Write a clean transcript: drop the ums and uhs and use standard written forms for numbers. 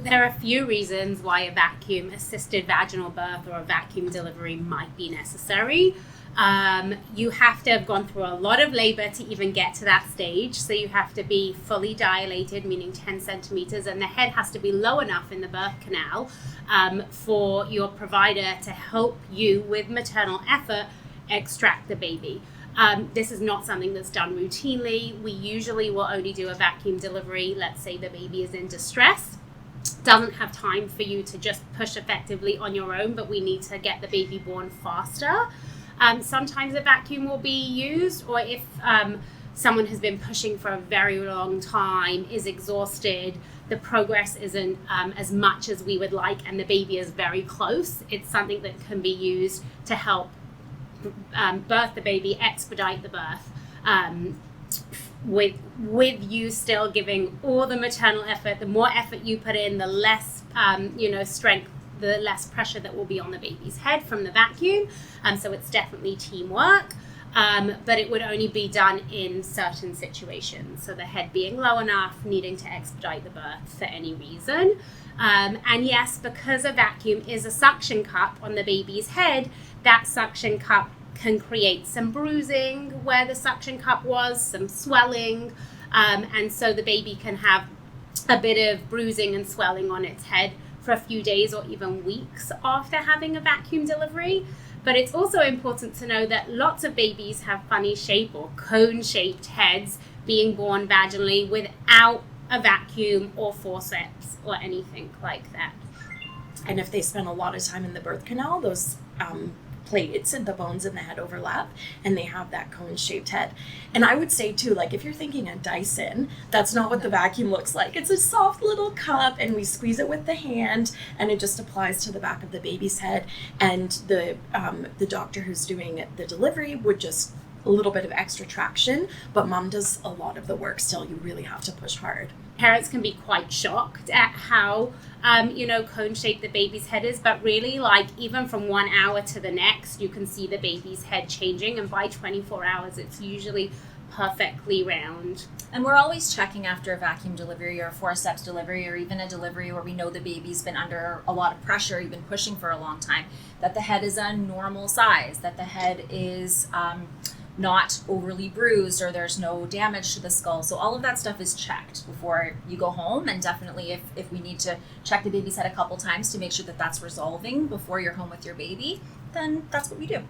There are a few reasons why a vacuum-assisted vaginal birth or a vacuum delivery might be necessary. You have to have gone through a lot of labor to even get to that stage. So you have to be fully dilated, meaning 10 centimeters, and the head has to be low enough in the birth canal for your provider to help you with maternal effort extract the baby. This is not something that's done routinely. We usually will only do a vacuum delivery. Let's say the baby is in distress, doesn't have time for you to just push effectively on your own, but we need to get the baby born faster. Sometimes a vacuum will be used, or if someone has been pushing for a very long time, is exhausted, the progress isn't as much as we would like, and the baby is very close, it's something that can be used to help birth the baby, expedite the birth, with you still giving all the maternal effort. The more effort you put in, the less strength, the less pressure that will be on the baby's head from the vacuum. So it's definitely teamwork, but it would only be done in certain situations. So the head being low enough, needing to expedite the birth for any reason. And yes, because a vacuum is a suction cup on the baby's head, that suction cup can create some bruising where the suction cup was, some swelling, and so the baby can have a bit of bruising and swelling on its head for a few days or even weeks after having a vacuum delivery. But it's also important to know that lots of babies have funny shape or cone-shaped heads being born vaginally without a vacuum or forceps or anything like that. And if they spend a lot of time in the birth canal, those plates and the bones in the head overlap and they have that cone-shaped head. And I would say too, like if you're thinking a Dyson, that's not what the vacuum looks like. It's a soft little cup and we squeeze it with the hand and it just applies to the back of the baby's head, and the doctor who's doing the delivery would just a little bit of extra traction, but mom does a lot of the work still. You really have to push hard. Parents can be quite shocked at how cone-shaped the baby's head is, but really, like, even from 1 hour to the next, you can see the baby's head changing, and by 24 hours it's usually perfectly round. And we're always checking after a vacuum delivery or a forceps delivery, or even a delivery where we know the baby's been under a lot of pressure, you've been pushing for a long time, that the head is a normal size, that the head is not overly bruised, or there's no damage to the skull. So all of that stuff is checked before you go home, and definitely if we need to check the baby's head a couple times to make sure that that's resolving before you're home with your baby, then that's what we do.